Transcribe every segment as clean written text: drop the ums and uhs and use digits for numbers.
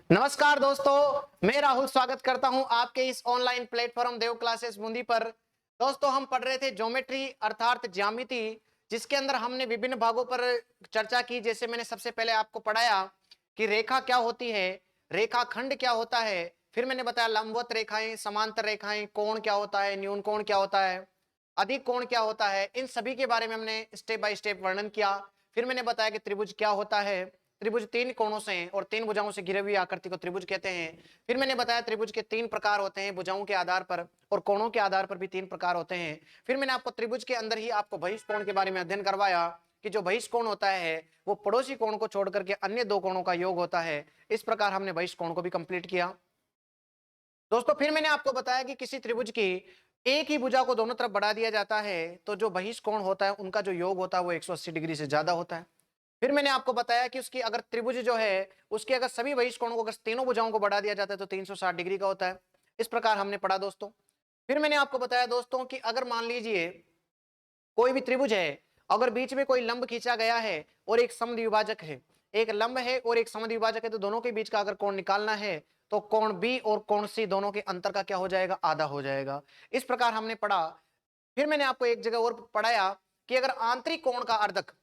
नमस्कार दोस्तों, मैं राहुल स्वागत करता हूं आपके इस ऑनलाइन प्लेटफॉर्म देव क्लासेस मुंदी पर। दोस्तों, हम पढ़ रहे थे ज्योमेट्री अर्थात ज्यामिति, जिसके अंदर हमने विभिन्न भागों पर चर्चा की। जैसे मैंने सबसे पहले आपको पढ़ाया कि रेखा क्या होती है, रेखाखंड क्या होता है, फिर मैंने बताया लंबवत रेखाएं, समांतर रेखाएं, कोण क्या होता है, न्यून कोण क्या होता है, अधिक कोण क्या होता है। इन सभी के बारे में हमने स्टेप बाय स्टेप वर्णन किया। फिर मैंने बताया कि त्रिभुज क्या होता है। त्रिभुज तीन कोणों से और तीन भुजाओं से घिरे हुई आकृति को त्रिभुज कहते हैं। फिर मैंने बताया त्रिभुज के तीन प्रकार होते हैं, भुजाओं के आधार पर और कोणों के आधार पर भी तीन प्रकार होते हैं। फिर मैंने आपको त्रिभुज के अंदर ही आपको बहिष्कोण के बारे में अध्ययन करवाया कि जो बहिष्कोण होता है वो पड़ोसी कोण को छोड़ करके अन्य दो कोणों का योग होता है। इस प्रकार हमने बहिष्कोण को भी कंप्लीट किया। दोस्तों, फिर मैंने आपको बताया कि किसी त्रिभुज की एक ही भुजा को दोनों तरफ बढ़ा दिया जाता है तो जो बहिष्कोण होता है उनका जो योग होता है वो 180 डिग्री से ज्यादा होता है। फिर मैंने आपको बताया कि उसकी अगर त्रिभुज जो है उसके अगर सभी बहिष्कोणों को अगर तीनों भुजाओं को बढ़ा दिया जाता है तो 360 डिग्री का होता है। इस प्रकार हमने पढ़ा दोस्तों। फिर मैंने आपको बताया दोस्तों कि अगर मान लीजिए कोई भी त्रिभुज है, अगर बीच में कोई लंब खींचा गया है और एक समद्विभाजक है, एक लंब है और एक समद्विभाजक है, तो दोनों के बीच का अगर कोण निकालना है तो कोण बी और कोण सी दोनों के अंतर का क्या हो जाएगा, आधा हो जाएगा। इस प्रकार हमने पढ़ा। फिर मैंने आपको एक जगह और पढ़ाया कि अगर आंतरिक कोण का अर्धक,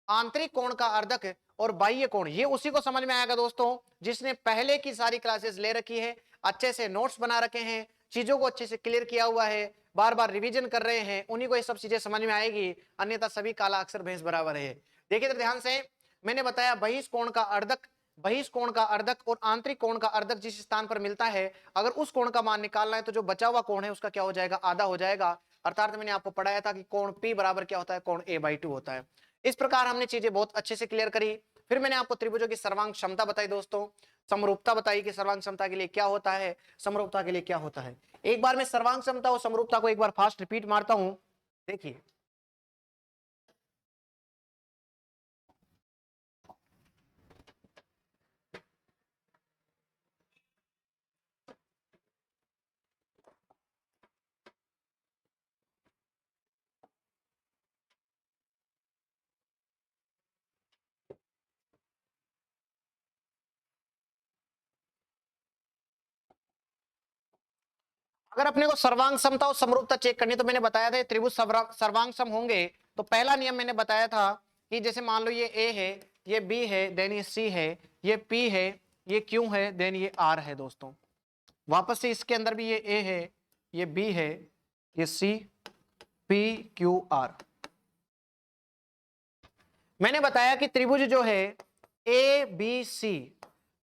आंतरिक कोण का अर्धक और बाह्य कोण, ये उसी को समझ में आएगा दोस्तों जिसने पहले की सारी क्लासेस ले रखी है, अच्छे से नोट्स बना रखे हैं, चीजों को अच्छे से क्लियर किया हुआ है, बार बार रिवीजन कर रहे हैं, उन्हीं को ये सब चीजें समझ में आएगी। अन्यथा सभी काला अक्षर भैंस बराबर है। देखिए तो ध्यान से, मैंने बताया बहिष्कोण का अर्धक, बहिष्कोण का अर्धक और आंतरिक कोण का अर्धक जिस स्थान पर मिलता है, अगर उस कोण का मान निकालना है तो जो बचा हुआ कोण है उसका क्या हो जाएगा, आधा हो जाएगा। अर्थात मैंने आपको पढ़ाया था कि कोण P बराबर क्या होता है, कोण A/2 होता है। इस प्रकार हमने चीजें बहुत अच्छे से क्लियर करी। फिर मैंने आपको त्रिभुजों की सर्वांग क्षमता बताई दोस्तों, समरूपता बताई कि सर्वांग क्षमता के लिए क्या होता है, समरूपता के लिए क्या होता है। एक बार मैं सर्वांग क्षमता और समरूपता को एक बार फास्ट रिपीट मारता हूं। देखिए, अगर अपने को सर्वांग समता और समरूपता चेक करनी है तो मैंने बताया था त्रिभुज सर्वांग सम होंगे तो पहला नियम मैंने बताया था कि जैसे मान लो ये ए है, ये बी है, देन ये सी है, ये पी है, ये क्यू है, देन ये आर है। दोस्तों, वापस से इसके अंदर भी ये ए है, ये बी है, ये सी, पी, क्यू, आर। मैंने बताया कि त्रिभुज जो है ए बी सी,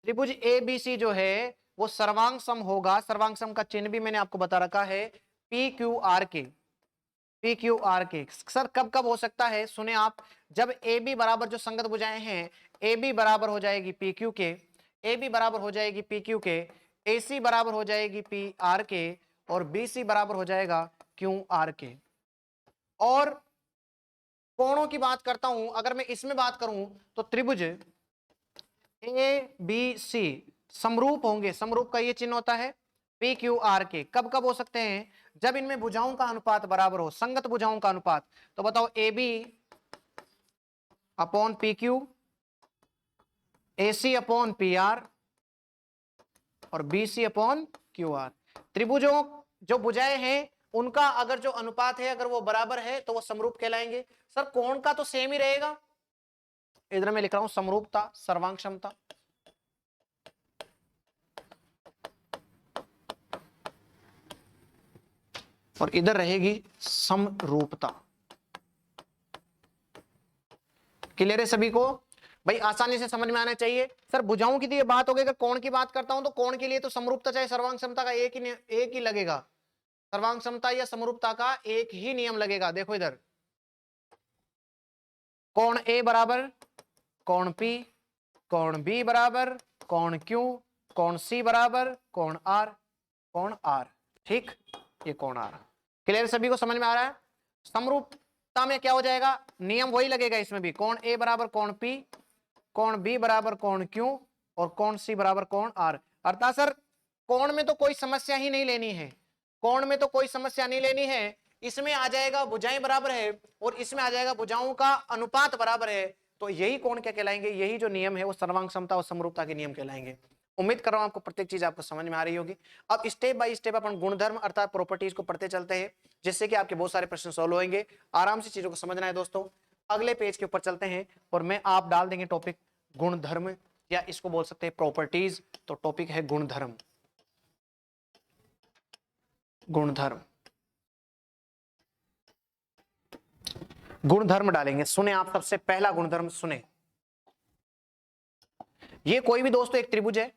त्रिभुज ए बी सी जो है वो सर्वांग सम होगा। सर्वांग सम का चिन्ह भी मैंने आपको बता रखा है, पी क्यू आर के, पी क्यू आर के। सर कब कब हो सकता है, सुने आप, जब ए बी बराबर जो संगत भुजाएं हैं, ए बी बराबर हो जाएगी पी क्यू के, ए बी बराबर हो जाएगी पी क्यू के, ए सी बराबर हो जाएगी पी आर के, और बी सी बराबर हो जाएगा क्यू आर के। और कोणों की बात करता हूं, अगर मैं इसमें बात करूं तो त्रिभुज ए बी सी समरूप होंगे। समरूप का ये चिन्ह होता है पी क्यू आर के। कब कब हो सकते हैं, जब इनमें भुजाओं का अनुपात बराबर हो, संगत भुजाओं का अनुपात। तो बताओ, A B upon P Q, A C upon P R, और B C upon Q R. त्रिभुजों जो भुजाएं हैं उनका अगर जो अनुपात है अगर वो बराबर है तो वो समरूप कहलाएंगे। सर कोण का तो सेम ही रहेगा, इधर मैं लिख रहा हूं समरूपता, सर्वांग क्षमता, और इधर रहेगी समरूपता। क्लियर है सभी को भाई, आसानी से समझ में आना चाहिए। सर भुजाओं की तो ये बात हो गई, अगर कोण की बात करता हूं तो कोण के लिए तो समरूपता चाहे सर्वांग क्षमता का एक ही लगेगा। सर्वांग क्षमता या समरूपता का एक ही नियम लगेगा। देखो इधर, कोण ए बराबर कोण पी, कोण बी बराबर कोण क्यू, कोण सी बराबर कोण आर, कोण आर। ठीक, ये कोण आर। क्लियर, सभी को समझ में आ रहा है। समरूपता में क्या हो जाएगा, नियम वही लगेगा इसमें भी, कोण ए बराबर कोण पी, कोण बी बराबर कोण क्यू, और कोण सी बराबर कोण आर। अर्थात सर कोण में तो कोई समस्या ही नहीं लेनी है, कोण में तो कोई समस्या नहीं लेनी है। इसमें आ जाएगा भुजाएं बराबर है और इसमें आ जाएगा भुजाओं का अनुपात बराबर है, तो यही कोण क्या कहलाएंगे, यही जो नियम है वो सर्वांग समता और समरूपता के नियम कहलाएंगे। उम्मीद कर रहा हूं आपको प्रत्येक चीज आपको समझ में आ रही होगी। अब स्टेप बाय स्टेप अपन गुणधर्म अर्थात प्रॉपर्टीज को पढ़ते चलते हैं, जिससे कि आपके बहुत सारे प्रश्न सॉल्व होंगे। आराम से चीजों को समझना है दोस्तों। अगले पेज के ऊपर चलते हैं और मैं आप डाल देंगे टॉपिक गुणधर्म, या इसको बोल सकते हैं प्रॉपर्टीज। तो टॉपिक है गुणधर्म। गुणधर्म, गुणधर्म डालेंगे। सुने आप, सबसे पहला गुणधर्म सुने। ये कोई भी दोस्तों एक त्रिभुज है,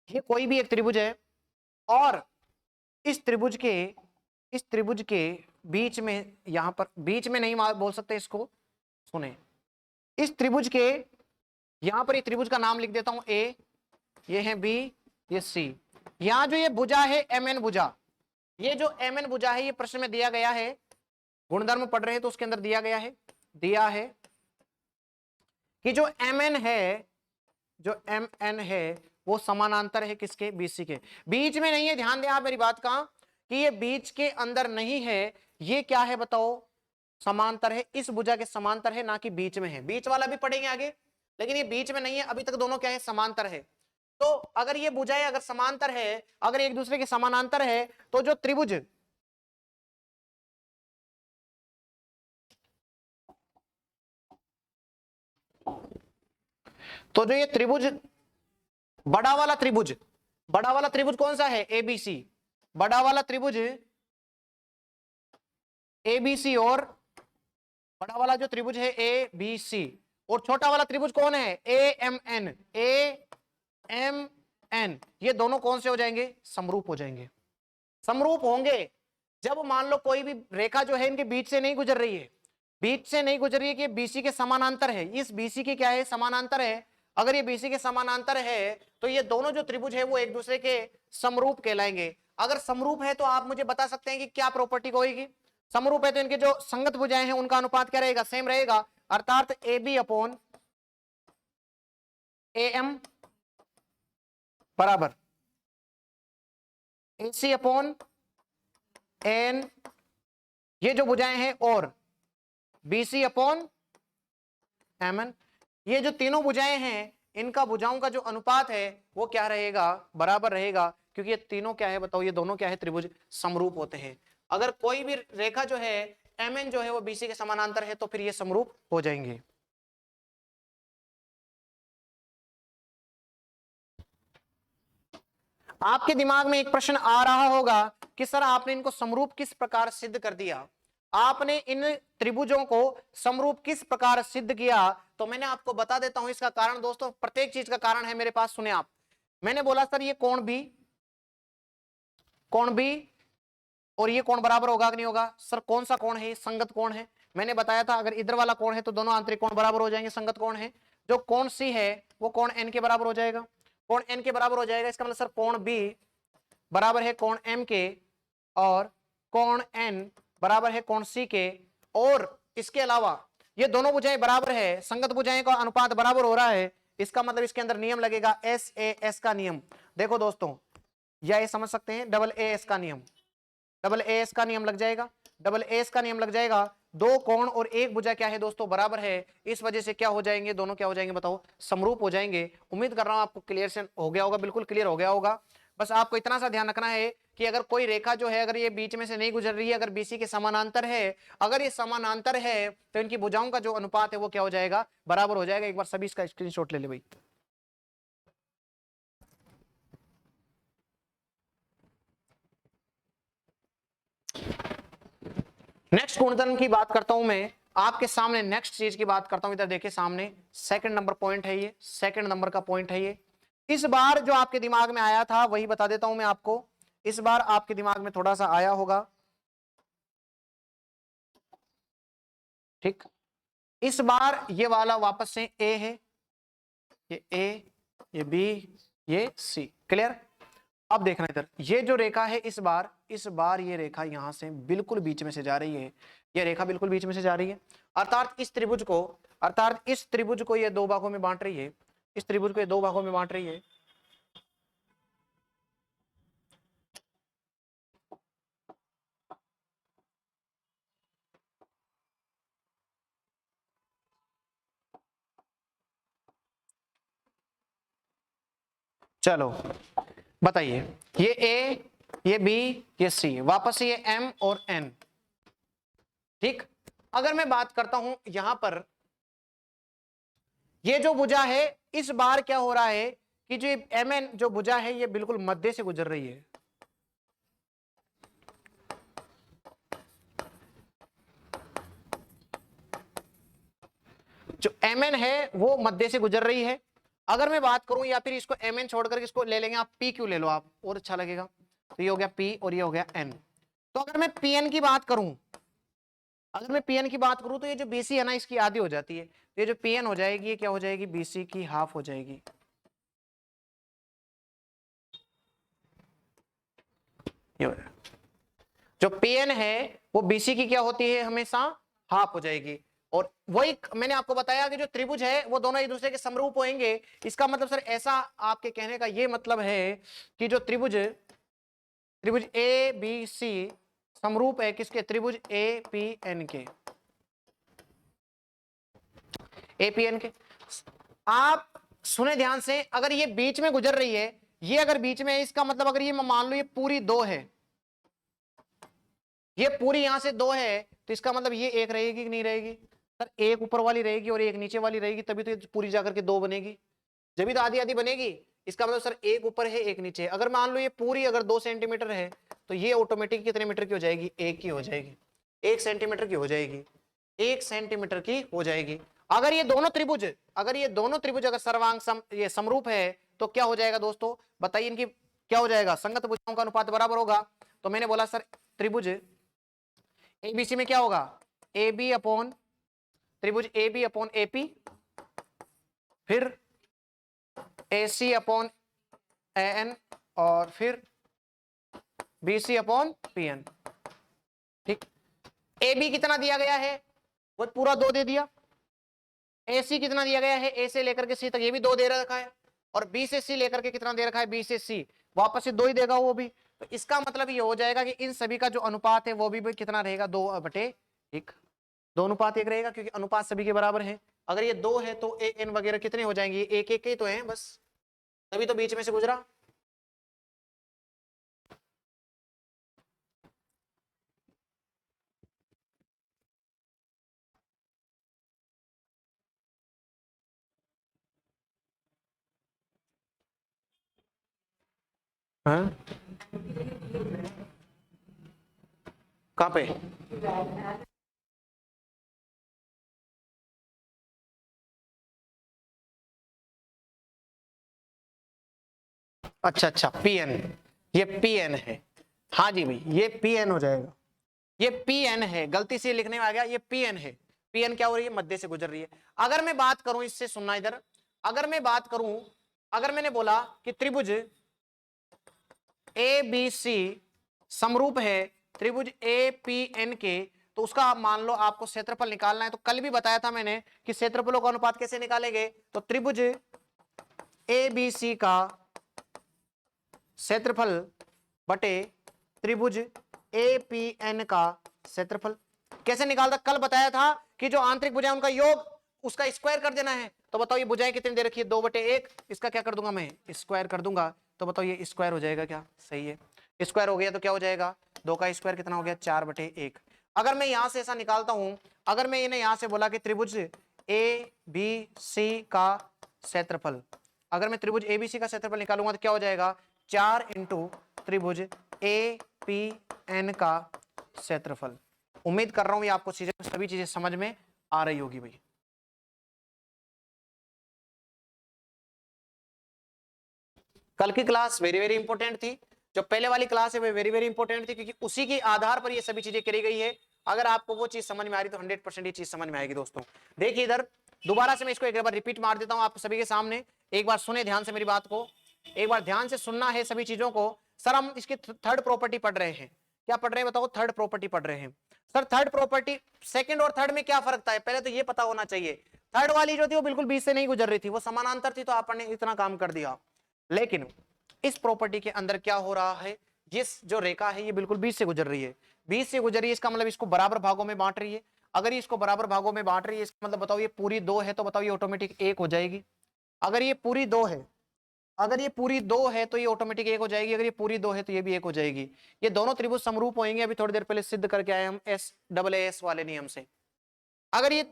ये कोई भी एक त्रिभुज है, और इस त्रिभुज के बीच में, यहां पर बीच में नहीं बोल सकते इसको, सुने। इस त्रिभुज के यहां पर, ये त्रिभुज का नाम लिख देता हूं ए, ये है बी, ये सी। यहां जो ये भुजा है एम एन भुजा, ये जो एम एन भुजा है, ये प्रश्न में दिया गया है। गुणधर्म पढ़ रहे हैं तो उसके अंदर दिया गया है, दिया है कि जो एम एन है, जो एम एन है वो समानांतर है किसके, बीसी के। बीच में नहीं है, ध्यान दें आप मेरी बात का, कि ये बीच के अंदर नहीं है। ये क्या है बताओ, समांतर है, इस भुजा के समांतर है, ना कि बीच में है। बीच वाला भी पढ़ेंगे आगे, लेकिन ये बीच में नहीं है। अभी तक दोनों क्या है, समांतर है। तो अगर ये भुजाएं अगर समांतर है, अगर एक दूसरे के समानांतर है, तो जो त्रिभुज, तो जो ये त्रिभुज, बड़ा वाला त्रिभुज, बड़ा वाला त्रिभुज कौन सा है, एबीसी। बड़ा वाला त्रिभुज एबीसी, और बड़ा वाला जो त्रिभुज है ए बी सी, और छोटा वाला त्रिभुज कौन है, A M N. A M N, ये दोनों कौन से हो जाएंगे, समरूप हो जाएंगे। समरूप होंगे जब मान लो कोई भी रेखा जो है इनके बीच से नहीं गुजर रही है, बीच से नहीं गुजर रही है, कि बीसी के समानांतर है। इस बीसी के क्या है, समानांतर है। अगर ये बीसी के समानांतर है, तो ये दोनों जो त्रिभुज है वो एक दूसरे के समरूप कहलाएंगे। अगर समरूप है तो आप मुझे बता सकते हैं कि क्या प्रॉपर्टी होगी। समरूप है तो इनके जो संगत भुजाएं हैं उनका अनुपात क्या रहेगा, सेम रहेगा। अर्थात A B upon A M बराबर ए सी अपॉन एन, ये जो भुजाएं हैं, और B C upon M N. ये जो तीनों भुजाएं हैं, इनका भुजाओं का जो अनुपात है वो क्या रहेगा, बराबर रहेगा। क्योंकि ये तीनों क्या है बताओ, ये दोनों क्या है, त्रिभुज समरूप होते हैं। अगर कोई भी रेखा जो है एम एन जो है वो बीसी के समानांतर है, तो फिर ये समरूप हो जाएंगे। आपके दिमाग में एक प्रश्न आ रहा होगा कि सर आपने इनको समरूप किस प्रकार सिद्ध कर दिया, आपने इन त्रिभुजों को समरूप किस प्रकार सिद्ध किया। तो मैंने आपको बता देता हूं इसका कारण दोस्तों, प्रत्येक चीज का कारण है मेरे पास। सुने आप, मैंने बोला सर ये कोण बी, कोण बी और ये कोण बराबर होगा कि नहीं होगा। सर कौन सा कोण है, संगत कोण है। मैंने बताया था अगर इधर वाला कोण है तो दोनों आंतरिक कोण बराबर हो जाएंगे, संगत कोण है। जो कोण सी है वो कोण एन के बराबर हो जाएगा, कोण एन के बराबर हो जाएगा। इसका मतलब सर कोण बी बराबर है कोण एम के, और कोण एन बराबर है कोण सी के। और इसके अलावा ये दोनों भुजाएं बराबर है, संगत भुजाएं का अनुपात बराबर हो रहा है। इसका मतलब इसके अंदर नियम लगेगा एस ए एस का नियम। देखो दोस्तों, या ये समझ सकते हैं डबल ए एस का नियम, डबल ए एस का नियम लग जाएगा, डबल ए एस का नियम लग जाएगा। दो कोण और एक भुजा क्या है दोस्तों, बराबर है। इस वजह से क्या हो जाएंगे, दोनों क्या हो जाएंगे बताओ, समरूप हो जाएंगे। उम्मीद कर रहा हूं आपको क्लियर से हो गया होगा, बिल्कुल क्लियर हो गया होगा। बस आपको इतना सा ध्यान रखना है कि अगर कोई रेखा जो है, अगर ये बीच में से नहीं गुजर रही है, अगर बीसी के समानांतर है, अगर ये समानांतर है, तो इनकी भुजाओं का जो अनुपात है वो क्या हो जाएगा, बराबर हो जाएगा। एक बार सभी इसका स्क्रीनशॉट ले ले भाई। नेक्स्ट गुणधर्म की बात करता हूं मैं आपके सामने, नेक्स्ट चीज की बात करता हूं। इधर देखिए सामने सेकंड नंबर पॉइंट है ये, सेकंड नंबर का पॉइंट है ये। इस बार जो आपके दिमाग में आया था वही बता देता हूं मैं आपको। इस बार आपके दिमाग में थोड़ा सा आया होगा, ठीक। इस बार ये वाला वापस से ए है, ये ए, ये बी, ये सी। क्लियर। अब देखना इधर, ये जो रेखा है इस बार ये रेखा यहां से बिल्कुल बीच में से जा रही है। ये रेखा बिल्कुल बीच में से जा रही है, अर्थात इस त्रिभुज को ये दो भागों में बांट रही है, इस त्रिभुज को ये दो भागों में बांट रही है। चलो बताइए, ये ए, ये बी, ये सी, वापस ये एम और एन। ठीक, अगर मैं बात करता हूं यहां पर, ये जो भुजा है इस बार क्या हो रहा है कि जो एम एन जो भुजा है ये बिल्कुल मध्य से गुजर रही है। जो एम एन है वो मध्य से गुजर रही है। अगर मैं बात करूं, या फिर इसको एम एन छोड़कर इसको ले लेंगे आप, पी क्यू ले लो आप, और अच्छा लगेगा। तो ये हो गया पी और ये हो गया एन। तो अगर मैं पी एन की बात करूं, अगर मैं पीएन की बात करूं तो ये जो बीसी है ना इसकी आधी हो जाती है। तो ये जो पीएन हो जाएगी ये क्या हो जाएगी, बीसी की हाफ हो जाएगी। ये जो पीएन है वो बीसी की क्या होती है, हमेशा हाफ हो जाएगी। और वही मैंने आपको बताया कि जो त्रिभुज है वो दोनों एक दूसरे के समरूप होंगे। इसका मतलब सर ऐसा आपके कहने का ये मतलब है कि जो त्रिभुज त्रिभुज ए बी सी समरूप है किसके, त्रिभुज ए पी एन के, एपीएन के। आप सुने ध्यान से, अगर ये बीच में गुजर रही है, ये अगर बीच में है इसका मतलब अगर ये मान लो ये पूरी दो है, ये पूरी यहां से दो है, तो इसका मतलब ये एक रहेगी कि नहीं रहेगी सर, एक ऊपर वाली रहेगी और एक नीचे वाली रहेगी, तभी तो ये पूरी जाकर के दो बनेगी, जब भी तो आधी आधी बनेगी। इसका मतलब सर एक ऊपर है एक नीचे है। अगर मान लो ये पूरी अगर 2 सेंटीमीटर है तो ये ऑटोमेटिक कितने मीटर की हो जाएगी, एक की हो जाएगी, 1 सेंटीमीटर की हो जाएगी, 1 सेंटीमीटर की हो जाएगी। अगर ये दोनों त्रिभुज, अगर ये दोनों त्रिभुज अगर सर्वांग ये समरूप है तो क्या हो जाएगा दोस्तों, बताइए इनकी क्या हो जाएगा, संगत भुजाओं का अनुपात बराबर होगा। तो मैंने बोला सर त्रिभुज एबीसी में क्या होगा, ए बी अपॉन त्रिभुज ए बी अपॉन एपी, फिर ए सी अपॉन ए एन, और फिर B C upon P N. ठीक, ए बी कितना दिया गया है, वो पूरा 2 दे दिया। ए सी कितना दिया गया है, ए से लेकर के सी तक ये भी 2 दे रखा है, और बी से सी लेकर के कितना दे रखा है, बी से सी वापस से 2 ही देगा वो भी। तो इसका मतलब ये हो जाएगा कि इन सभी का जो अनुपात है वो भी कितना रहेगा, 2/1, 2:1 रहेगा, क्योंकि अनुपात सभी के बराबर है। अगर ये 2 है तो ए एन वगैरह कितने हो जाएंगे, एक एक ही तो है बस, तभी तो बीच में से गुजरा। हाँ? कहाँ पे, अच्छा अच्छा पीएन, ये पीएन है, हाँ जी भाई ये पीएन हो जाएगा, ये पीएन है, गलती से लिखने में आ गया, ये पीएन है। पीएन क्या हो रही है, मध्य से गुजर रही है। अगर मैं बात करूं इससे, सुनना इधर, अगर मैं बात करूं, अगर मैंने बोला कि त्रिभुज ए बी सी समरूप है त्रिभुज ए पी एन के, तो उसका मान लो आपको क्षेत्रफल निकालना है। तो कल भी बताया था मैंने कि क्षेत्रफलों का अनुपात कैसे निकालेंगे, तो त्रिभुज ए बी सी का क्षेत्रफल बटे त्रिभुज ए पी एन का क्षेत्रफल कैसे निकालता, कल बताया था कि जो आंतरिक भुजाएं उनका योग उसका स्क्वायर कर देना है। तो बताओ ये भुजाएं कितनी दे रखी है, 2/1, इसका क्या कर दूंगा मैं, स्क्वायर कर दूंगा। तो बताओ ये स्क्वायर हो जाएगा क्या, सही है, स्क्वायर हो गया तो क्या हो जाएगा, 2 का स्क्वायर कितना हो गया, 4/1। अगर मैं यहां से ऐसा निकालता हूं, अगर मैं इन्हें यहां से बोला कि त्रिभुज ए बी सी का क्षेत्रफल, अगर मैं त्रिभुज एबीसी का क्षेत्रफल निकालूंगा तो क्या हो जाएगा, 4 इंटू त्रिभुज ए पी एन का क्षेत्रफल। उम्मीद कर रहा हूं ये आपको सभी चीजें समझ में आ रही होगी भाई। कल की क्लास वेरी वेरी इंपॉर्टेंट थी, जो पहले वाली क्लास है वो वेरी वेरी इंपॉर्टेंट थी, क्योंकि उसी के आधार पर ये सभी चीजें करी गई है। अगर आपको वो चीज समझ में आ रही तो 100% ये चीज समझ में आएगी दोस्तों। देखिए इधर दोबारा से मैं इसको एक बार रिपीट मार देता हूं आप सभी के सामने, एक बार सुने ध्यान से मेरी बात को, एक बार ध्यान से सुनना है सभी चीजों को। सर हम इसकी थर्ड प्रॉपर्टी पढ़ रहे हैं, क्या पढ़ रहे हैं बताओ, थर्ड प्रॉपर्टी पढ़ रहे हैं। सर थर्ड प्रॉपर्टी, सेकंड और थर्ड में क्या फर्क था, पहले तो ये पता होना चाहिए। थर्ड वाली जो थी वो बिल्कुल बीच से नहीं गुजर रही थी, वो समानांतर थी, तो आपने इतना काम कर दिया। लेकिन इस प्रॉपर्टी के अंदर क्या हो रहा है, ये जो रेखा है ये बिल्कुल बीच से गुजर रही है, बीच से गुजर रही है, इसका मतलब इसको बराबर भागों में बांट रही है। अगर ये इसको बराबर भागों में बांट रही है, इसका मतलब बताओ ये पूरी 2 है, तो बताओ ये ऑटोमेटिक 1 हो जाएगी। अगर ये पूरी 2 है अगर ये पूरी 2 है तो ये ऑटोमेटिक 1 हो जाएगी, अगर ये पूरी 2 है तो ये भी 1 हो जाएगी। ये दोनों त्रिभुज समरूप होंगे, अभी थोड़ी देर पहले सिद्ध करके आए हम SAAS वाले नियम से। अगर ये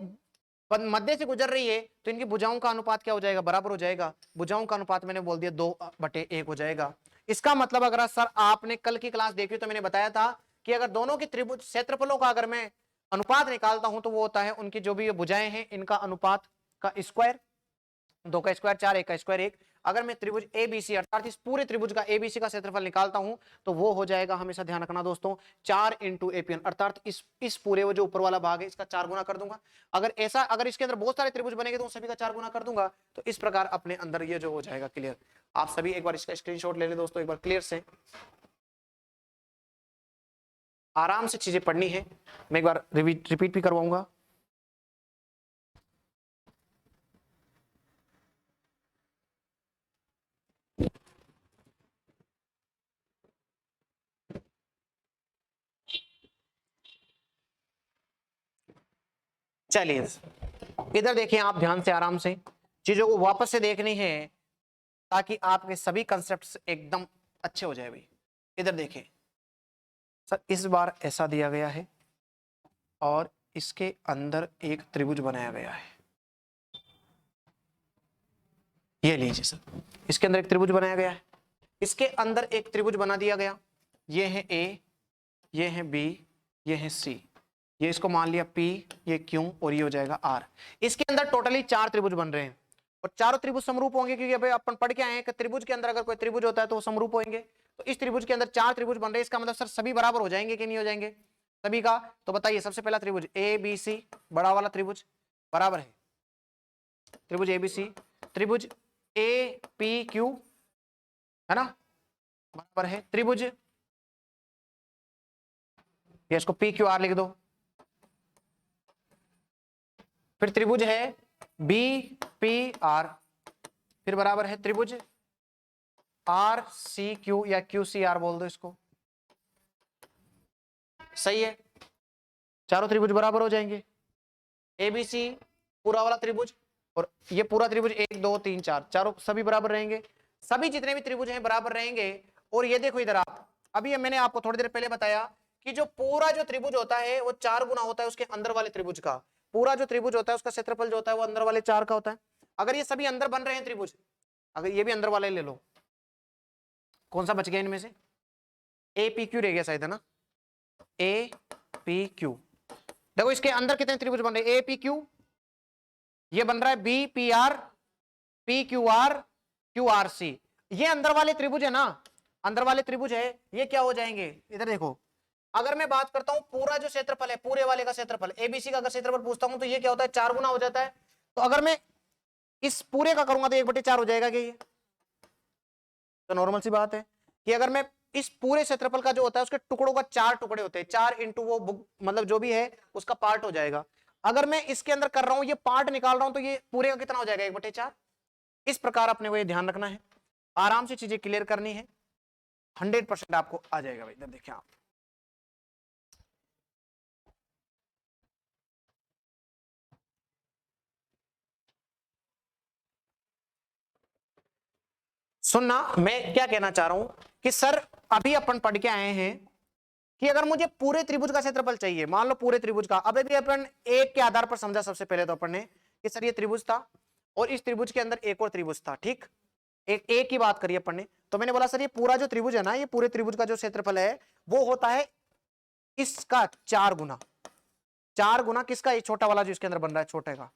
मध्य से गुजर रही है तो इनकी भुजाओं का अनुपात क्या हो जाएगा, बराबर हो जाएगा। भुजाओं का अनुपात मैंने बोल दिया 2/1 हो जाएगा। इसका मतलब अगर सर आपने कल की क्लास देखी तो मैंने बताया था कि अगर दोनों की त्रिभुज क्षेत्रफलों का अगर मैं अनुपात निकालता हूं तो वो होता है उनकी जो भी भुजाएं हैं इनका अनुपात का स्क्वायर, 2 का स्क्वायर 4, 1 का स्क्वायर 1। अगर मैं त्रिभुज ABC अर्थात इस पूरे त्रिभुज का ABC का क्षेत्रफल निकालता हूं तो वो हो जाएगा, हमेशा ध्यान रखना दोस्तों, 4 इंटू APN अर्थात इस पूरे वो जो ऊपर वाला भाग है इसका 4 गुना कर दूंगा। अगर इसके अंदर बहुत सारे त्रिभुज बनेंगे तो सभी का 4 गुना कर दूंगा। तो इस प्रकार अपने अंदर ये जो हो जाएगा क्लियर। आप सभी एक बार इसका स्क्रीनशॉट ले लें दोस्तों, एक बार क्लियर से, आराम से चीजें पढ़नी है। मैं एक बार रिपीट भी करवाऊंगा। चलिए इधर देखिए, आप ध्यान से आराम से चीजों को वापस से देखनी है ताकि आपके सभी कंसेप्ट्स एकदम अच्छे हो जाए। भाई इधर देखिए सर, इस बार ऐसा दिया गया है और इसके अंदर एक त्रिभुज बनाया गया है। ये लीजिए सर, इसके अंदर एक त्रिभुज बनाया गया है, इसके अंदर एक त्रिभुज बना दिया गया। ये है A, ये है B, ये है C, ये इसको मान लिया P, ये Q और ये हो जाएगा R। इसके अंदर टोटली 4 त्रिभुज बन रहे हैं और चारों त्रिभुज समरूप होंगे, क्योंकि अभी अपन पढ़ के आए हैं कि त्रिभुज के अंदर अगर कोई त्रिभुज होता है तो वो समरूप होंगे। तो इस त्रिभुज के अंदर 4 त्रिभुज बन रहे हैं, इसका मतलब सर सभी बराबर हो जाएंगे कि नहीं हो जाएंगे सभी का? तो बताइए, सबसे पहला त्रिभुज ABC, बड़ा वाला त्रिभुज बराबर है त्रिभुज ABC, त्रिभुज APQ है ना, बराबर है त्रिभुज, या इसको PQR लिख दो। फिर त्रिभुज है BPR, फिर बराबर है त्रिभुज RCQ या QCR बोल दो इसको। सही है, चारों त्रिभुज बराबर हो जाएंगे। ABC पूरा वाला त्रिभुज और ये पूरा त्रिभुज 1 2 3 4, चारों सभी बराबर रहेंगे, सभी जितने भी त्रिभुज हैं बराबर रहेंगे। और ये देखो इधर आप, अभी मैंने आपको थोड़ी देर पहले बताया कि जो पूरा जो त्रिभुज होता है वो 4 गुना होता है उसके अंदर वाले त्रिभुज का। पूरा जो त्रिभुज होता है उसका क्षेत्रफल जो होता है वो अंदर वाले 4 का होता है। अगर ये सभी अंदर बन रहे हैं त्रिभुज, अगर ये भी अंदर वाले ले लो, कौन सा बच गया इनमें से? APQ रह गया शायद, है ना, APQ। देखो इसके अंदर कितने त्रिभुज बन रहे हैं? APQ, ये बन रहा है BPR, PQR, QRC। ये अंदर वाले त्रिभुज है ना, अंदर वाले त्रिभुज है, ये क्या हो जाएंगे? इधर देखो, अगर मैं बात करता हूं पूरा जो क्षेत्रफल है, पूरे वाले का क्षेत्रफल, ABC का अगर क्षेत्रफल पूछता हूं तो ये क्या होता है? 4 गुना हो जाता है। तो अगर मैं इस पूरे का करूंगा तो 1/4 हो जाएगा क्या? ये तो नॉर्मल सी बात है कि अगर मैं इस पूरे क्षेत्रफल का जो होता है उसके टुकड़ों का 4 टुकड़े होते हैं, 4 इंटू वो मतलब जो भी है उसका पार्ट हो जाएगा। अगर मैं इसके अंदर कर रहा हूं, ये पार्ट निकाल रहा हूं, तो ये पूरे का कितना हो जाएगा? 1/4। इस प्रकार अपने को ये ध्यान रखना है, आराम से चीजें क्लियर करनी है, 100% आपको आ जाएगा। भाई इधर देखिए आप, सुनना, मैं क्या कहना चाह रहा हूं कि सर अभी अपन पढ़ के आए हैं कि अगर मुझे पूरे त्रिभुज का क्षेत्रफल चाहिए, मान लो पूरे त्रिभुज का, अभी भी अपन एक के आधार पर समझा। सबसे पहले तो अपन ने कि सर ये त्रिभुज था और इस त्रिभुज के अंदर एक और त्रिभुज था, ठीक, एक की बात करिए अपन ने। तो मैंने बोला सर ये पूरा जो त्रिभुज है ना, ये पूरे त्रिभुज का जो क्षेत्रफल है वो होता है इसका 4 गुना। 4 गुना किसका? ये छोटा वाला जो इसके अंदर बन रहा है, छोटे का,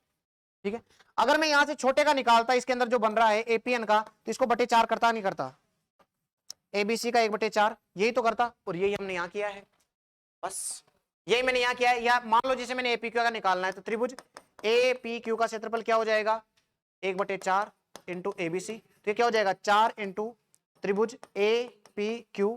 ठीक है। अगर मैं यहां से छोटे का निकालता, इसके अंदर जो बन रहा है APN का, तो इसको बटे 4 करता नहीं करता? ABC का 1/4 यही तो करता, और यही हमने यहां किया है, बस यही मैंने यहां किया है। या मान लो जैसे मैंने APQ का निकालना है, तो त्रिभुज APQ का क्षेत्रफल क्या हो जाएगा? 1/4 इंटू ABC, तो ये क्या हो जाएगा? 4 इंटू त्रिभुज APQ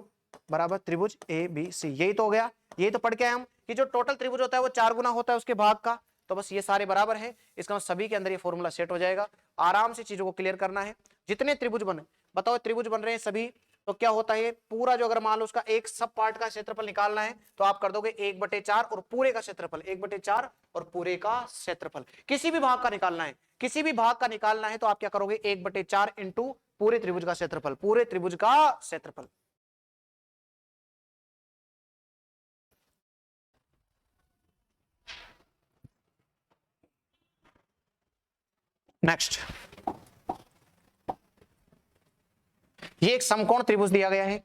बराबर त्रिभुज ABC। यही तो हो गया, यही तो पढ़ के आए हम कि जो टोटल त्रिभुज होता है वो 4 गुना होता है उसके भाग का। तो बस ये सारे बराबर है, इसका मतलब सभी के अंदर ये फॉर्मूला सेट हो जाएगा। आराम से चीजों को क्लियर करना है। जितने त्रिभुज बने, बताओ त्रिभुज बन रहे हैं सभी, तो क्या होता है पूरा जो, अगर मान लो उसका एक सब पार्ट का क्षेत्रफल निकालना है तो आप कर दोगे 1/4 और पूरे का क्षेत्रफल 1/4 और पूरे का क्षेत्रफल। किसी भी भाग का निकालना है, किसी भी भाग का निकालना है तो आप क्या करोगे? 1/4 इंटू पूरे त्रिभुज का क्षेत्रफल, पूरे त्रिभुज का क्षेत्रफल। नेक्स्ट, ये एक समकोण त्रिभुज दिया गया है,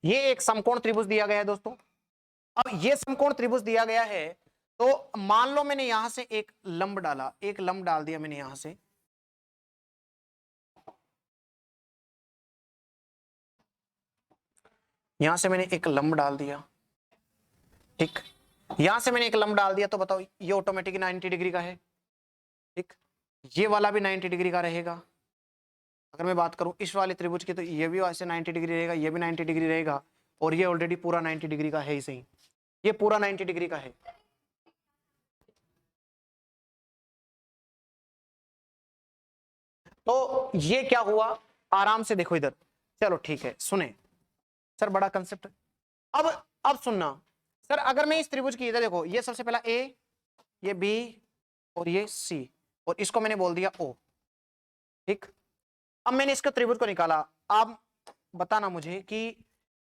ये एक समकोण त्रिभुज दिया गया है दोस्तों। अब ये समकोण त्रिभुज दिया गया है, तो मान लो मैंने यहां से एक लंब डाला, एक लंब डाल दिया मैंने यहां से, यहां से मैंने एक लंब डाल दिया, ठीक, यहां से मैंने एक लंब डाल दिया, तो बताओ ये ऑटोमेटिक 90 डिग्री का है, ठीक, ये वाला भी 90 डिग्री का रहेगा। अगर मैं बात करूं इस वाले त्रिभुज की, तो ये भी ऐसे 90 डिग्री रहेगा, ये भी 90 डिग्री रहेगा, और ये ऑलरेडी पूरा 90 डिग्री का है ही सही, ये पूरा 90 डिग्री का है। तो ये क्या हुआ, आराम से देखो इधर, चलो ठीक है, सुने सर, बड़ा कंसेप्ट। अब सुनना सर, अगर मैं इस त्रिभुज की, इधर देखो, ये सबसे पहला ए, ये बी, और ये सी, और इसको मैंने बोल दिया ओ, ठीक। अब मैंने इसका त्रिभुज को निकाला, आप बताना मुझे कि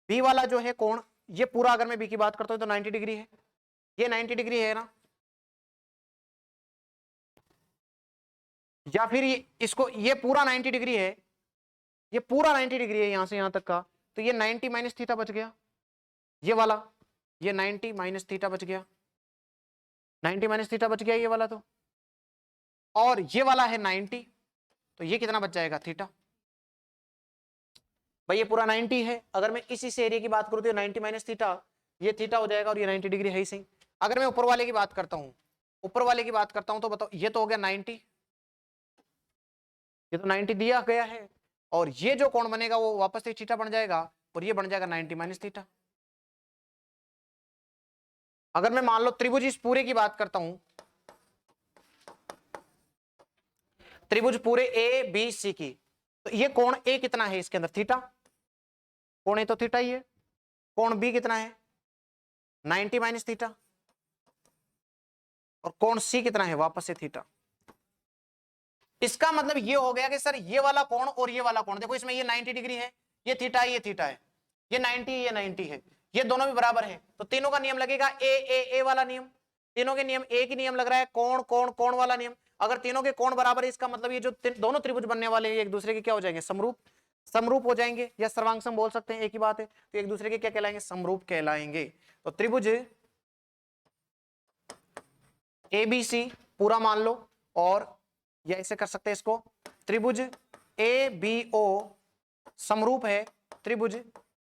बी वाला जो है कोण, ये पूरा अगर मैं बी की बात करता हूं तो 90 डिग्री है, ये 90 डिग्री है ना, या फिर इसको, ये पूरा 90 डिग्री है, ये पूरा 90 डिग्री है यहां से यहां तक का, तो ये 90 माइनस थीटा बच गया, ये वाला, ये 90 माइनस थीटा बच गया, 90 माइनस थीटा बच गया ये वाला, तो और ये वाला है 90, तो ये कितना बच जाएगा, थीटा। भाई ये पूरा 90 है, अगर मैं इसी से एरिया की बात करूं तो 90 माइनस थीटा, ये थीटा हो जाएगा, और ये 90 डिग्री है ही सही। अगर मैं ऊपर वाले की बात करता हूं, ऊपर वाले की बात करता हूं, तो बताओ ये तो हो गया 90, ये तो 90 दिया गया है, और ये जो कोण बनेगा वो वापस से थीटा बन जाएगा, और ये बन जाएगा 90 माइनस थीटा। अगर मैं मान लो त्रिभुज इस पूरे की बात करता हूं, त्रिभुज पूरे ए बी सी की, तो ये कोण ए कितना है इसके अंदर, थीटा, कोण ए तो थीटा ही है, कोण बी कितना है 90 माइनस थीटा, और कोण सी कितना है वापस से थीटा। इसका मतलब ये हो गया कि सर ये वाला कोण और ये वाला कोण, देखो इसमें ये 90 डिग्री है, ये थीटा है, ये थीटा है, ये 90 ये 90 है, ये दोनों भी बराबर है, तो तीनों का नियम लगेगा ए वाला नियम, तीनों के नियम एक ही नियम लग रहा है, कोण कोण कोण वाला नियम। अगर तीनों के कोण बराबर है, इसका मतलब ये जो दोनों त्रिभुज बनने वाले हैं एक दूसरे के क्या हो जाएंगे, समरूप, समरूप हो जाएंगे, या सर्वांगसम बोल सकते हैं, एक ही बात है, तो एक दूसरे के क्या कहलाएंगे, समरूप कहलाएंगे। तो त्रिभुज एबीसी पूरा मान लो, और या ऐसे कर सकते हैं इसको, त्रिभुज ए बी ओ समरूप है त्रिभुज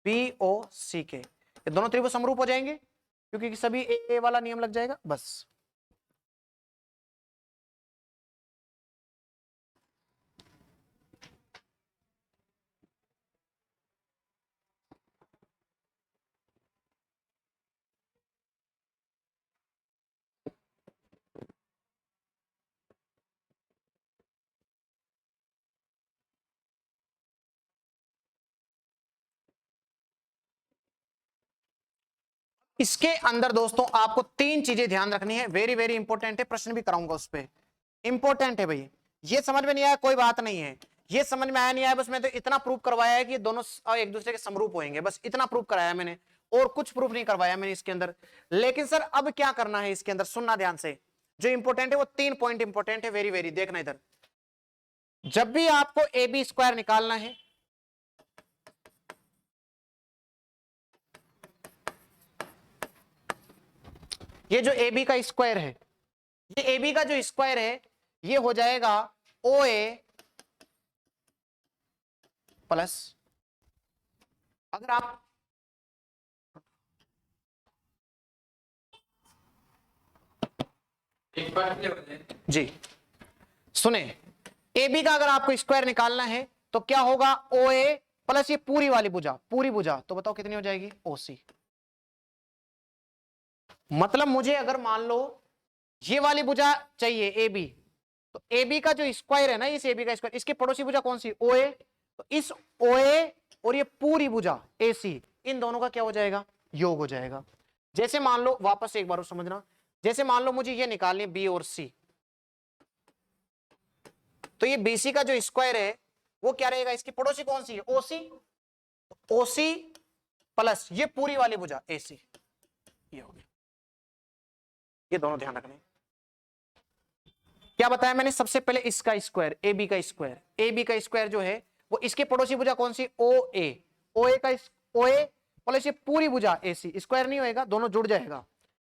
बी ओ सी के, ये दोनों त्रिभुज समरूप हो जाएंगे क्योंकि सभी ए वाला नियम लग जाएगा, बस। इसके अंदर दोस्तों आपको तीन चीजें ध्यान रखनी है, वेरी वेरी इंपॉर्टेंट है, प्रश्न भी कराऊंगा उस पर, इंपॉर्टेंट है भाई। ये समझ में नहीं आया कोई बात नहीं है, ये समझ में आया नहीं आया, बस मैं तो इतना प्रूव करवाया है कि दोनों एक दूसरे के समरूप होंगे, बस इतना प्रूव कराया मैंने, और कुछ प्रूफ नहीं करवाया मैंने इसके अंदर। लेकिन सर अब क्या करना है इसके अंदर, सुनना ध्यान से, जो इंपॉर्टेंट है वो 3 पॉइंट इंपॉर्टेंट है, वेरी वेरी देखना इधर। जब भी आपको ए बी स्क्वायर निकालना है, ये जो ए बी का स्क्वायर है, ये ए बी का जो स्क्वायर है ये हो जाएगा ओ ए प्लस, अगर आप जी सुने, ए बी का अगर आपको स्क्वायर निकालना है तो क्या होगा, ओ ए प्लस ये पूरी वाली भुजा, पूरी भुजा, तो बताओ कितनी हो जाएगी, ओ सी। मतलब मुझे अगर मान लो ये वाली भुजा चाहिए ए बी, तो ए बी का जो स्क्वायर है ना, इस ए बी का स्क्वायर, इसकी पड़ोसी भुजा कौन सी, ओ ए, तो इस ओ ए और ये पूरी भुजा ए सी, इन दोनों का क्या हो जाएगा, योग हो जाएगा। जैसे मान लो, वापस एक बार समझना, जैसे मान लो मुझे ये निकालनी है बी और सी, तो ये बीसी का जो स्क्वायर है वो क्या रहेगा, इसकी पड़ोसी कौन सी है, ओसी, ओसी प्लस ये पूरी वाली भुजा एसी, ये हो गया। ये दोनों ध्यान रखने। क्या बताया मैंने, सबसे पहले इसका स्क्वायर, ए बी का स्क्वायर, ए बी का स्क्वायर जो है वो इसके पड़ोसी भुजा कौन सी, ओ ए, ओ ए का ओ ए प्लस ये पूरी भुजा ए सी, स्क्वायर नहीं होएगा, दोनों जुड़ जाएगा।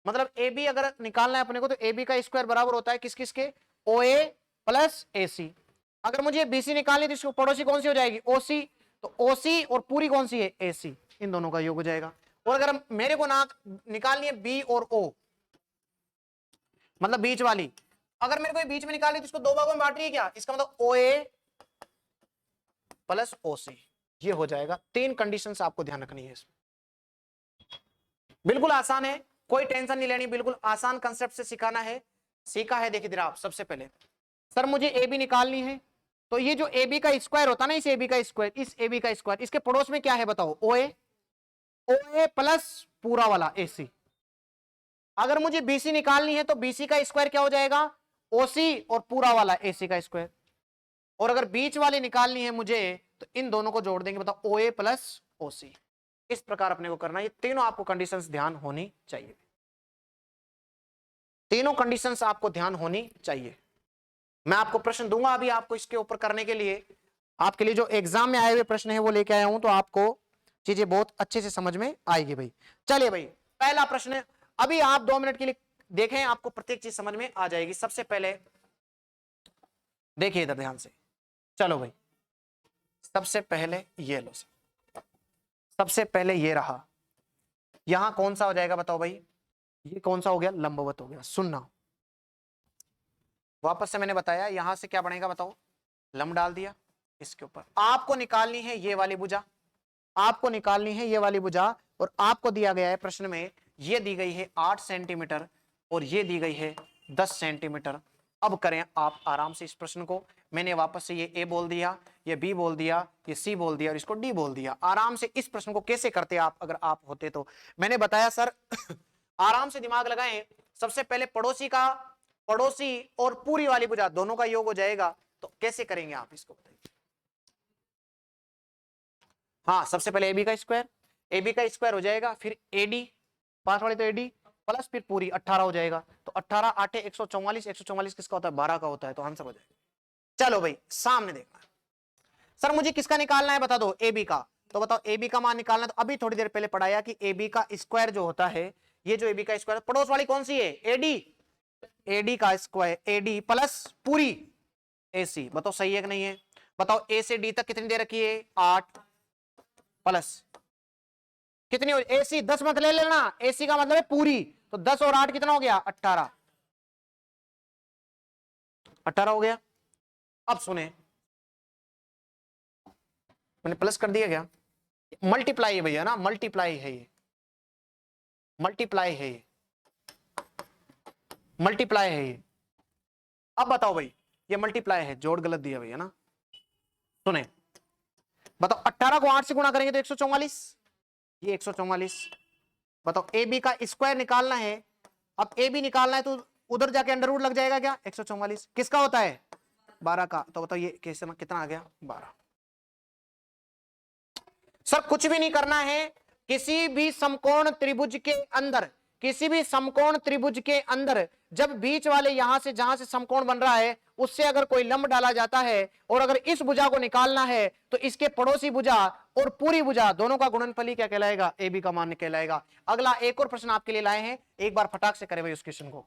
मतलब ए बी अगर निकालना है अपने को तो ए बी का स्क्वायर बराबर होता है किस किस के, ओ ए प्लस ए सी। अगर मुझे बी सी निकालनी तो इसको पड़ोसी कौन सी हो जाएगी, ओ सी, तो ओ सी और पूरी कौन सी है, ए सी, इन दोनों का योग हो जाएगा। और अगर मेरे को ना निकालनी है बी और ओ, मतलब बीच वाली, अगर मेरे को बीच में निकालनी तो इसको दो भागों में बांट रही है क्या, इसका मतलब ओ ए प्लस ओ सी, ये हो जाएगा। तीन कंडीशंस आपको ध्यान रखनी है इसमें। बिल्कुल आसान है, कोई टेंशन नहीं लेनी, बिल्कुल आसान कंसेप्ट से सिखाना है, सीखा है। देखिए आप, सबसे पहले सर मुझे ए बी निकालनी है, तो ये जो ए बी का स्क्वायर होता है ना, इस ए बी का स्क्वायर, इस ए बी का स्क्वायर, इसके पड़ोस में क्या है बताओ, ओ ए प्लस पूरा वाला ए सी। अगर मुझे बीसी निकालनी है तो बीसी का स्क्वायर क्या हो जाएगा, ओसी और पूरा वाला एसी का स्क्वायर। और अगर बीच वाली निकालनी है मुझे तो इन दोनों को जोड़ देंगे, बताओ ओ ए प्लस ओसी। इस प्रकार अपने को करना है। ये तीनों आपको कंडीशंस ध्यान होनी चाहिए, तीनों कंडीशंस आपको ध्यान होनी चाहिए। मैं आपको प्रश्न दूंगा अभी आपको इसके ऊपर करने के लिए, आपके लिए जो एग्जाम में आए हुए प्रश्न है वो लेके आया हूं, तो आपको चीजें बहुत अच्छे से समझ में आएगी भाई। चलिए भाई, पहला प्रश्न अभी आप 2 मिनट के लिए देखें, आपको प्रत्येक चीज समझ में आ जाएगी। सबसे पहले देखिए इधर ध्यान से, चलो भाई, सबसे पहले ये लो, सबसे पहले ये रहा, यहां कौन सा हो जाएगा बताओ भाई, ये कौन सा हो गया, लंबवत हो गया। सुनना, वापस से मैंने बताया यहां से क्या बनेगा बताओ, लंब डाल दिया, इसके ऊपर आपको निकालनी है ये वाली भुजा, आपको निकालनी है ये वाली भुजा, और आपको दिया गया है प्रश्न में, ये दी गई है 8 सेंटीमीटर और ये दी गई है 10 सेंटीमीटर। अब करें आप आराम से इस प्रश्न को, मैंने वापस से ये ए बोल दिया, ये बी बोल दिया, ये सी बोल दिया और इसको डी बोल दिया। आराम से इस प्रश्न को कैसे करते आप अगर आप होते तो, मैंने बताया सर आराम से दिमाग लगाएं। सबसे पहले पड़ोसी का, पड़ोसी और पूरी वाली भुजा दोनों का योग हो जाएगा, तो कैसे करेंगे आप इसको बताइए। हाँ, सबसे पहले ए बी का स्क्वायर, ए बी का स्क्वायर हो जाएगा, फिर एडी, पांच वाली तो एडी प्लस फिर पूरी 18 हो जाएगा, तो 18 8 144, 144 किसका होता है, 12 का होता है, तो आंसर हो जाएगा। चलो भाई सामने देखना, सर मुझे किसका निकालना है बता दो, ए बी का, तो बताओ ए बी का मान निकालना। तो अभी थोड़ी देर पहले पढ़ाया कि ए बी का स्क्वायर जो होता है, ये जो ए बी का स्क्वायर, पड़ोस वाली कौन सी है, एडी, एडी का स्क्वायर, एडी प्लस पूरी एसी, बताओ सही है कि नहीं है। बताओ ए से डी तक कितनी दे रखी है, 8 प्लस कितनी हो, एसी 10 मत ले लेना, एसी का मतलब है पूरी, तो 10 और 8 कितना हो गया, 18, 18 हो गया। अब सुने, मैंने प्लस कर दिया क्या, मल्टीप्लाई है भैया ना, मल्टीप्लाई है ये, मल्टीप्लाई है ये, मल्टीप्लाई है ये। अब बताओ भाई, ये मल्टीप्लाई है, जोड़ गलत दिया भैया ना, सुने बताओ 18 को 8 से गुणा करेंगे तो 144, ये 144। बताओ ए बी का स्क्वायर निकालना है, अब ए बी निकालना है तो उधर जाके अंडर रूट लग जाएगा क्या, 144 किसका होता है, 12 का, तो बताओ ये कैसे कितना आ गया, 12। सर कुछ भी नहीं करना है, किसी भी समकोण त्रिभुज के अंदर, किसी भी समकोण त्रिभुज के अंदर जब बीच वाले यहां से जहां से समकोण बन रहा है उससे अगर कोई लंब डाला जाता है, और अगर इस भुजा को निकालना है तो इसके पड़ोसी भुजा और पूरी भुजा दोनों का गुणनफल क्या कहलाएगा, ए बी का मान कहलाएगा। अगला एक और प्रश्न आपके लिए लाए हैं, एक बार फटाक से करें भाई उस क्वेश्चन को।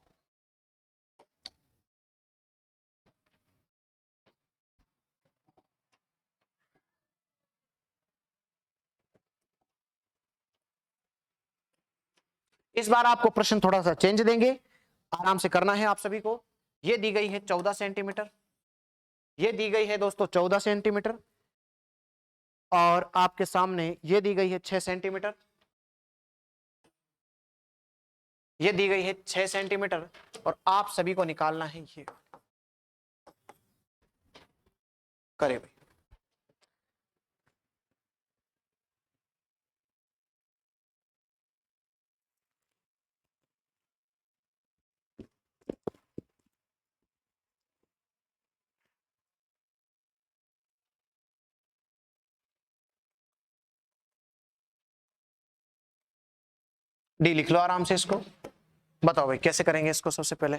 इस बार आपको प्रश्न थोड़ा सा चेंज देंगे, आराम से करना है आप सभी को। ये दी गई है 14 सेंटीमीटर, ये दी गई है दोस्तों 14 सेंटीमीटर, और आपके सामने ये दी गई है 6 सेंटीमीटर, ये दी गई है 6 सेंटीमीटर, और आप सभी को निकालना है ये, करे भाई। डी लिख लो आराम से इसको। बताओ भाई कैसे करेंगे इसको। सबसे पहले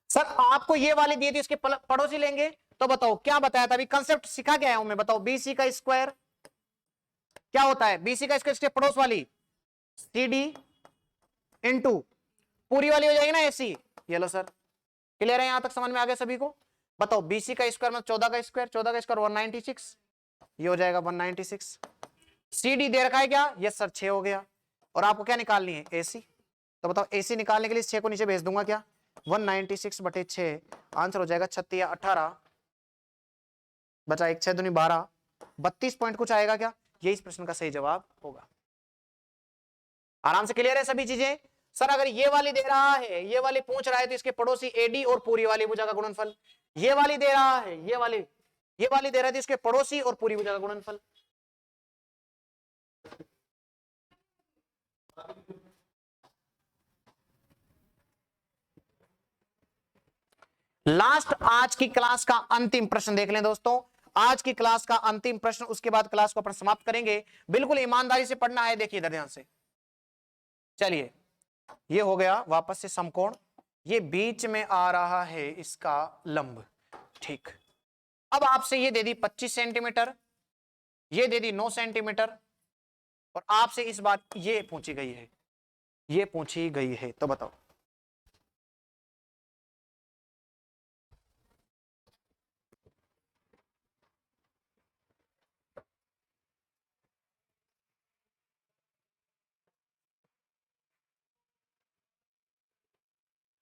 सर आपको ये वाली दी थी, इसके पड़ोसी लेंगे, तो बताओ क्या बताया था अभी, कंसेप्ट सिखा के आया हूं मैं। बताओ बीसी का स्क्वायर क्या होता है, बीसी का स्क्वायर इसके पड़ोस वाली सी डी इंटू पूरी वाली हो जाएगी ना एसी। ये लो सर, क्लियर है, यहां तक समझ में आ गया सभी को। बताओ बीसी का स्क्वायर मतलब 14 का स्क्वायर, 14 का स्क्वायर 196, ये हो जाएगा 196। सी डी दे रखा है क्या, यस सर 6 हो गया। और आपको क्या निकालनी है, एसी। तो बताओ एसी निकालने के लिए 6 को नीचे भेज दूंगा क्या, 196 बटे 6, आंसर हो जाएगा 36 या 18, बचा 1 6 दूनी 12, 32 पॉइंट कुछ आएगा क्या, ये इस प्रश्न का सही जवाब होगा। आराम से क्लियर है सभी चीजें। सर अगर ये वाली दे रहा है, ये वाली पूछ रहा है, तो इसके पड़ोसी एडी और पूरी वाली भुजा का गुणनफल। ये वाली दे रहा है, ये वाली दे रहा है, तो इसके पड़ोसी और पूरी भुजा का गुणनफल। लास्ट आज की क्लास का अंतिम प्रश्न देख लें दोस्तों, आज की क्लास का अंतिम प्रश्न, उसके बाद क्लास को अपन समाप्त करेंगे। बिल्कुल ईमानदारी से पढ़ना है, देखिए इधर ध्यान से। चलिए ये हो गया वापस से समकोण, ये बीच में आ रहा है इसका लंब, ठीक। अब आपसे ये दे दी 25 सेंटीमीटर, ये दे दी 9 सेंटीमीटर, और आपसे इस बार ये पूछी गई है, ये पूछी गई है, तो बताओ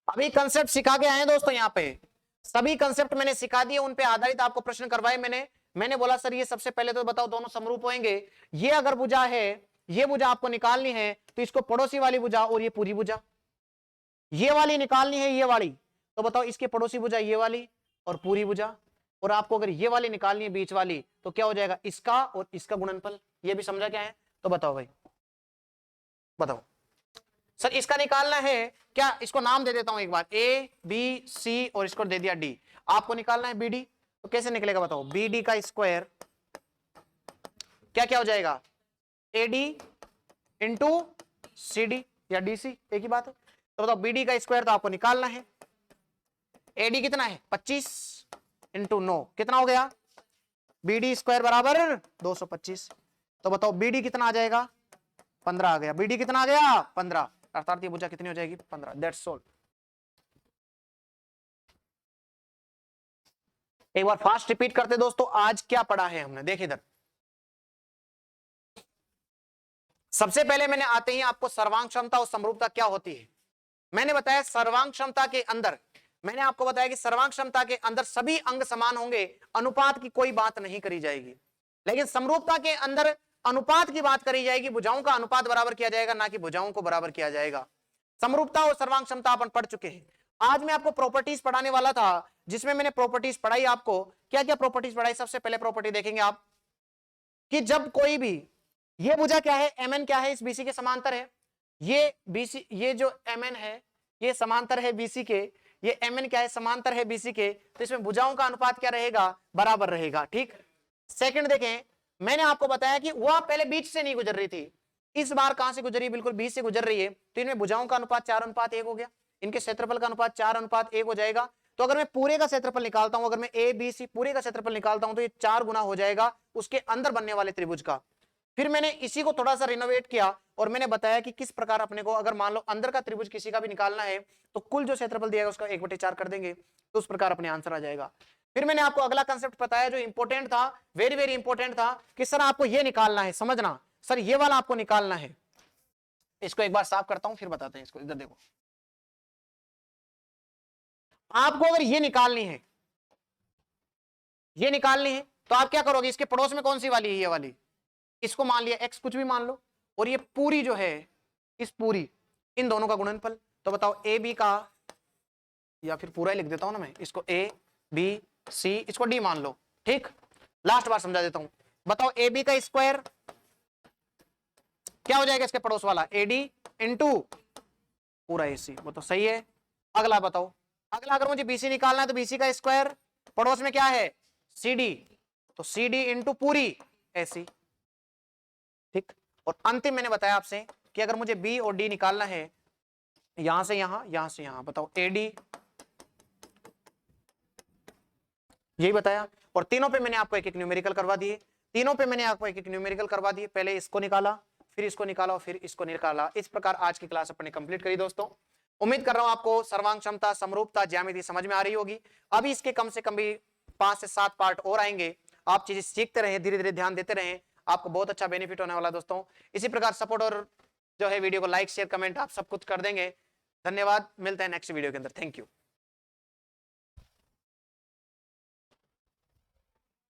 अभी कंसेप्ट सिखा के आए दोस्तों, यहाँ पे सभी कंसेप्ट मैंने सिखा दिए, उन पे आधारित आपको प्रश्न करवाए मैंने बोला सर ये सबसे पहले तो बताओ दोनों समरूप होंगे, ये अगर भुजा है, ये भुजा आपको निकालनी है, तो इसको पड़ोसी वाली भुजा और ये पूरी भुजा, ये वाली निकालनी है, ये वाली, तो बताओ इसके पड़ोसी भुजा ये वाली और पूरी भुजा, और आपको अगर ये वाली निकालनी है बीच वाली, तो क्या हो जाएगा, इसका और इसका गुणनफल। ये भी समझा क्या है, तो बताओ भाई बताओ। सर इसका निकालना है क्या, इसको नाम दे देता हूं एक बार, ए बी सी और इसको दे दिया डी, आपको निकालना है बी डी, तो कैसे निकलेगा बताओ, बी डी का स्क्वायर क्या क्या हो जाएगा, A D into C D या डी सी, एक ही बात है। तो बताओ बी डी का स्क्वायर तो आपको निकालना है, ए डी कितना है 25 इंटू 9 कितना हो गया, बी डी स्क्वायर बराबर 225, तो बताओ बी डी कितना आ जाएगा, 15 आ गया, बी डी कितना आ गया 15, अर्थात ये भुजा कितनी हो जाएगी 15, दैट्स ऑल। एक बार फास्ट रिपीट करते दोस्तों, आज क्या पढ़ा है हमने, देखिए इधर। सबसे पहले मैंने आते ही आपको सर्वांग क्षमता और समरूपता क्या होती है मैंने बताया। सर्वांग क्षमता के अंदर मैंने आपको बताया कि सर्वांग क्षमता के अंदर सभी अंग समान होंगे, अनुपात की कोई बात नहीं करी जाएगी। लेकिन समरूपता के अंदर अनुपात की बात करी जाएगी, भुजाओं का अनुपात बराबर किया जाएगा, ना कि भुजाओं को बराबर किया जाएगा। समरूपता और सर्वांग क्षमता अपन पढ़ चुके हैं। आज मैं आपको प्रॉपर्टीज पढ़ाने वाला था, जिसमें मैंने प्रॉपर्टीज पढ़ाई आपको। क्या क्या प्रॉपर्टीज पढ़ाई, सबसे पहले प्रॉपर्टी देखेंगे आप कि जब कोई भी, ये भुजा क्या है, mn क्या है, इस बीसी के समांतर है, ये बीसी, ये जो mn है ये समांतर है बीसी के, ये mn क्या है, समांतर है बीसी के, तो इसमें भुजाओं का अनुपात क्या रहेगा, बराबर रहेगा, ठीक। सेकंड देखें, मैंने आपको बताया कि वह पहले बीच से नहीं गुजर रही थी, इस बार कहां से गुजर रही है, बिल्कुल बीच से गुजर रही है, तो इनमें भुजाओं का अनुपात 4:1 हो गया, इनके क्षेत्रफल का अनुपात 4:1 हो जाएगा। तो अगर मैं पूरे का क्षेत्रफल निकालता हूं, अगर मैं ए बी सी पूरे का क्षेत्रफल निकालता हूं, तो ये 4 गुना हो जाएगा उसके अंदर बनने वाले त्रिभुज का। फिर मैंने इसी को थोड़ा सा रिनोवेट किया और मैंने बताया कि किस प्रकार अपने को, अगर मान लो अंदर का त्रिभुज किसी का भी निकालना है, तो कुल जो क्षेत्रफल दिया उसका 1/4 कर देंगे, तो उस प्रकार अपने आंसर आ जाएगा। फिर मैंने आपको अगला कंसेप्ट बताया जो इंपॉर्टेंट था, वेरी वेरी इंपॉर्टेंट था, कि सर आपको ये निकालना है, समझना सर ये वाला आपको निकालना है। इसको एक बार साफ करता हूं फिर बताते हैं इसको। इधर देखो, आपको अगर ये निकालनी है, ये निकालनी है, तो आप क्या करोगे, इसके पड़ोस में कौन सी वाली है, ये वाली, इसको मान लिया x, कुछ भी मान लो, और ये पूरी जो है, इस पूरी, इन दोनों का गुणनफल। तो बताओ ए बी का, या फिर पूरा ही लिख देता हूं ना मैं, इसको ए बी सी, इसको डी मान लो, ठीक। लास्ट बार समझा देता हूं, बताओ ए बी का स्क्वायर क्या हो जाएगा, इसके पड़ोस वाला ए डी इंटू पूरा ए सी, वो तो सही है। अगला बताओ, अगला अगर मुझे बीसी निकालना है, तो बीसी का स्क्वायर पड़ोस में क्या है, सी डी, तो सी डी इंटू पूरी ए सी, ठीक। और अंतिम मैंने बताया आपसे कि अगर मुझे बी और डी निकालना है, यहां से यहां, यहां से यहां, बताओ एडी, यही बताया। और तीनों पे मैंने आपको एक एक न्यूमेरिकल करवा दिए, तीनों पे मैंने आपको एक एक न्यूमेरिकल करवा दिए। पहले इसको निकाला, फिर इसको निकाला, फिर इसको निकाला। इस प्रकार आज की क्लास अपने कंप्लीट करी दोस्तों। उम्मीद कर रहा हूं आपको सर्वांग क्षमता, समरूपता, ज्यामिति समझ में आ रही होगी। अभी इसके कम से कम भी 5 से 7 पार्ट और आएंगे। आप चीजें सीखते रहें, धीरे धीरे ध्यान देते रहें, आपको बहुत अच्छा बेनिफिट होने वाला दोस्तों। इसी प्रकार सपोर्ट और जो है वीडियो को लाइक शेयर कमेंट आप सब कुछ कर देंगे। धन्यवाद, मिलते हैं नेक्स्ट वीडियो के अंदर। Thank you.